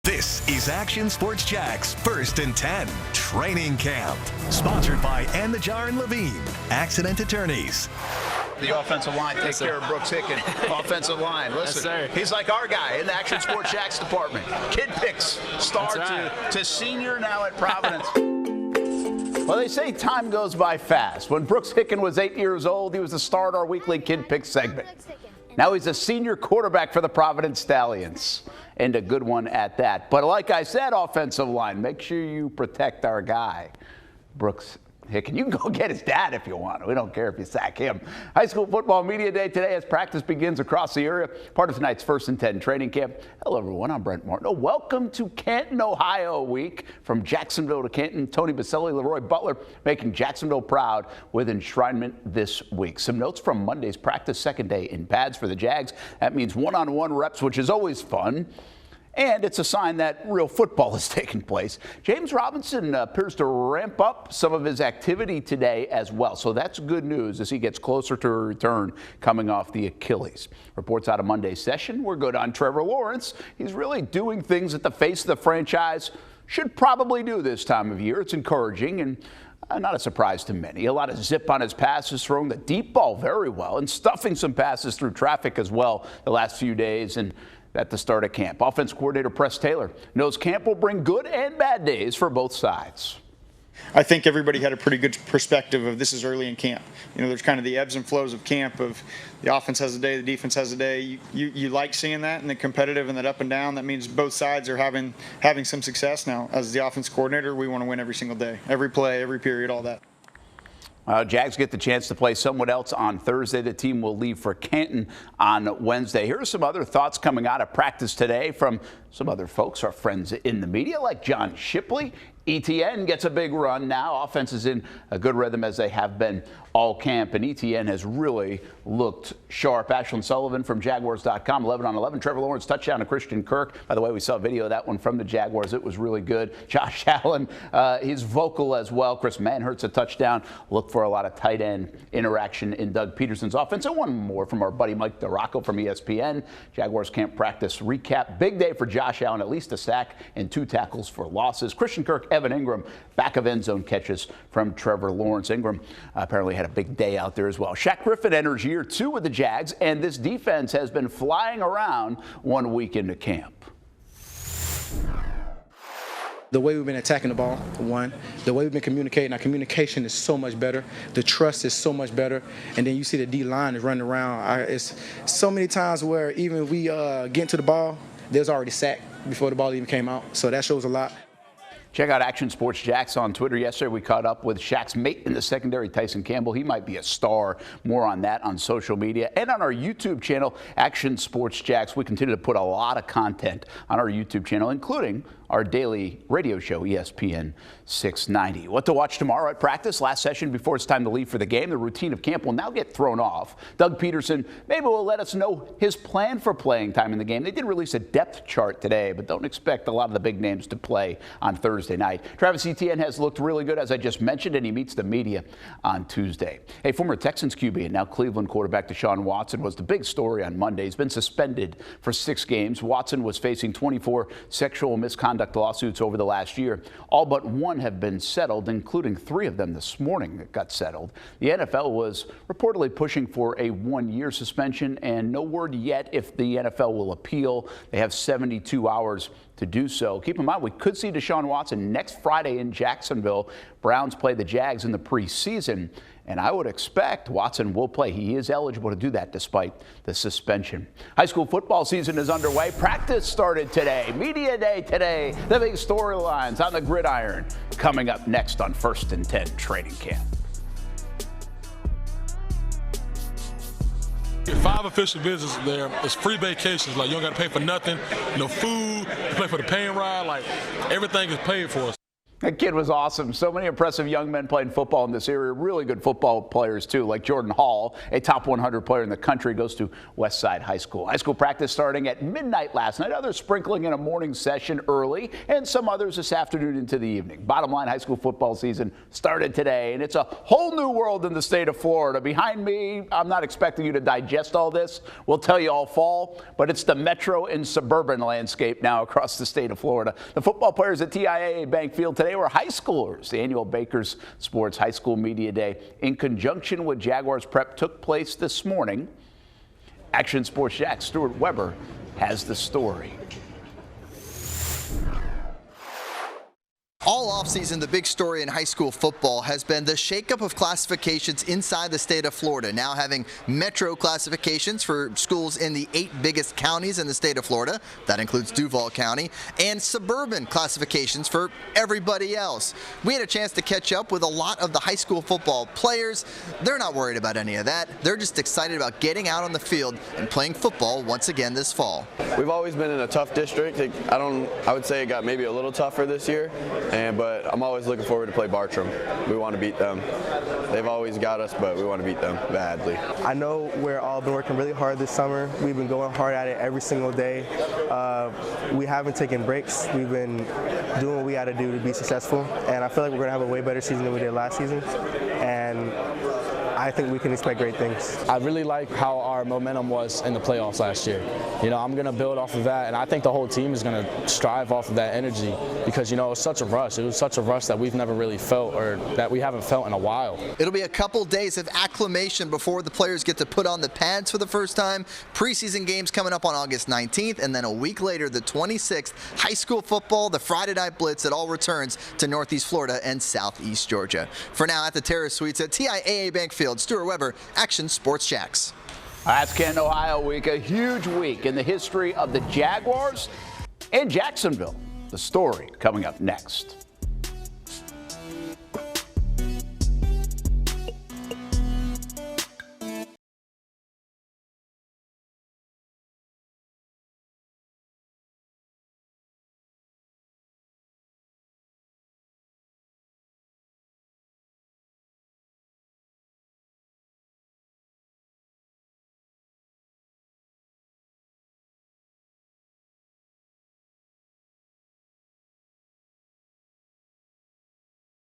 This is Action Sports Jax First and 10 Training Camp. Sponsored by Ann Najar and Levine, Accident Attorneys. The offensive line take care of Brooks Hicken. Offensive line, listen, he's like our guy in the Action Sports Jax department. Kid picks, star to senior now at Providence. Well, they say time goes by fast. When Brooks Hicken was 8 years old, he was the star of our weekly Kid Pick segment. Now he's a senior quarterback for the Providence Stallions, and a good one at that. But like I said, offensive line, make sure you protect our guy, Brooks Hicken. You can go get his dad if you want. We don't care if you sack him. High school football media day today as practice begins across the area. Part of tonight's First and 10 training camp. Hello, everyone. I'm Brent Martin. Welcome to Canton, Ohio week. From Jacksonville to Canton, Tony Baselli, Leroy Butler making Jacksonville proud with enshrinement this week. Some notes from Monday's practice, second day in pads for the Jags. That means one-on-one reps, which is always fun. And it's a sign that real football is taking place. James Robinson appears to ramp up some of his activity today as well. So that's good news as he gets closer to a return coming off the Achilles. Reports out of Monday's session were good on Trevor Lawrence. He's really doing things that the face of the franchise should probably do this time of year. It's encouraging and not a surprise to many. A lot of zip on his passes, throwing the deep ball very well and stuffing some passes through traffic as well the last few days. And at the start of camp, offense coordinator Press Taylor knows camp will bring good and bad days for both sides. I think everybody had a pretty good perspective of this is early in camp. You know, there's kind of the ebbs and flows of camp of the offense has a day, the defense has a day. You like seeing that and the competitive and that up and down. That means both sides are having some success now. As the offense coordinator, we want to win every single day, every play, every period, all that. Jags get the chance to play someone else on Thursday. The team will leave for Canton on Wednesday. Here are some other thoughts coming out of practice today from some other folks, our friends in the media, like John Shipley. ETN gets a big run now. Offense is in a good rhythm as they have been all camp, and ETN has really looked sharp. Ashlyn Sullivan from Jaguars.com, 11 on 11. Trevor Lawrence touchdown to Christian Kirk. By the way, we saw a video of that one from the Jaguars. It was really good. Josh Allen, he's vocal as well. Chris Manhertz a touchdown. Look for a lot of tight end interaction in Doug Peterson's offense. And one more from our buddy Mike DeRocco from ESPN. Jaguars camp practice recap. Big day for Josh Allen, at least a sack and 2 tackles for losses. Christian Kirk, Evan Ingram, back of end zone catches from Trevor Lawrence. Ingram apparently had a big day out there as well. Shaq Griffin enters year 2 with the Jags, and this defense has been flying around 1 week into camp. The way we've been attacking the ball, one. The way we've been communicating, our communication is so much better. The trust is so much better. And then you see the D-line is running around. It's so many times where even we get into the ball, there's already sacked before the ball even came out. So that shows a lot. Check out Action Sports Jax on Twitter. Yesterday we caught up with Shaq's mate in the secondary, Tyson Campbell. He might be a star. More on that on social media and on our YouTube channel, Action Sports Jax. We continue to put a lot of content on our YouTube channel, including our daily radio show, ESPN 690. What to watch tomorrow at practice? Last session before it's time to leave for the game. The routine of camp will now get thrown off. Doug Peterson maybe will let us know his plan for playing time in the game. They did release a depth chart today, but don't expect a lot of the big names to play on Thursday night. Travis Etienne has looked really good, as I just mentioned, and he meets the media on Tuesday. Hey, former Texans QB and now Cleveland quarterback Deshaun Watson was the big story on Monday. He's been suspended for 6 games. Watson was facing 24 sexual misconduct lawsuits over the last year. All but 1 have been settled, including 3 of them this morning that got settled. The NFL was reportedly pushing for a 1-year suspension, and no word yet if the NFL will appeal. They have 72 hours to do so. Keep in mind, we could see Deshaun Watson next Friday in Jacksonville. Browns play the Jags in the preseason, and I would expect Watson will play. He is eligible to do that despite the suspension. High school football season is underway. Practice started today. Media day today. The big storylines on the gridiron coming up next on First and 10 Training Camp. 5 official visits there. It's free vacations. Like, you don't got to pay for nothing. No food. You pay for the plane ride. Like, everything is paid for. That kid was awesome. So many impressive young men playing football in this area. Really good football players, too, like Jordan Hall, a top 100 player in the country, goes to Westside High School. High school practice starting at midnight last night. Others sprinkling in a morning session early, and some others this afternoon into the evening. Bottom line, high school football season started today, and it's a whole new world in the state of Florida. Behind me, I'm not expecting you to digest all this. We'll tell you all fall, but it's the metro and suburban landscape now across the state of Florida. The football players at TIAA Bank Field today were high schoolers. The annual Baker's Sports High School Media Day in conjunction with Jaguars prep took place this morning. Action Sports Jack's Stuart Weber has the story. All offseason, the big story in high school football has been the shakeup of classifications inside the state of Florida, now having metro classifications for schools in the 8 biggest counties in the state of Florida. That includes Duval County, and suburban classifications for everybody else. We had a chance to catch up with a lot of the high school football players. They're not worried about any of that. They're just excited about getting out on the field and playing football once again this fall. We've always been in a tough district. I would say it got maybe a little tougher this year. But I'm always looking forward to play Bartram. We want to beat them. They've always got us, but we want to beat them badly. I know we're all been working really hard this summer. We've been going hard at it every single day. We haven't taken breaks. We've been doing what we got to do to be successful, and I feel like we're going to have a way better season than we did last season. And I think we can expect great things. I really like how our momentum was in the playoffs last year. I'm going to build off of that, and I think the whole team is going to strive off of that energy because, it was such a rush. It was such a rush that we've never really felt, or that we haven't felt in a while. It'll be a couple days of acclimation before the players get to put on the pads for the first time. Preseason games coming up on August 19th, and then a week later, the 26th, high school football, the Friday Night Blitz, it all returns to Northeast Florida and Southeast Georgia. For now, at the Terrace Suites at TIAA Bank Field, Stuart Weber, Action Sports Jacks. That's Canton, Ohio week, a huge week in the history of the Jaguars and Jacksonville. The story coming up next.